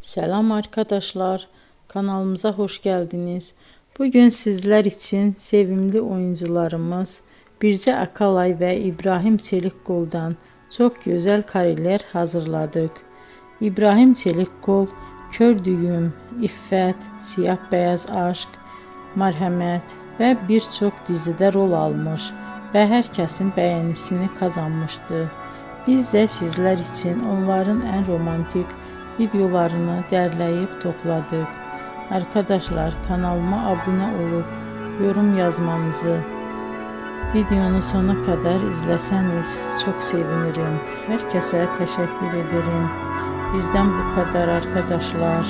Selam arkadaşlar, kanalımıza hoş geldiniz. Bugün sizler için sevimli oyuncularımız Birce Akalay ve İbrahim Çelikkol'dan çok güzel kareler hazırladık. İbrahim Çelikkol, Kör Düğüm, İffet, Siyah Beyaz Aşk, Merhamet ve birçok dizide rol almış ve herkesin beğenisini kazanmıştı. Biz de sizler için onların en romantik videolarını derleyip topladık. Arkadaşlar, kanalıma abone olup yorum yazmanızı, videonu sona kadar izleseniz çok sevinirim. Herkese teşekkür ederim. Bizden bu kadar arkadaşlar.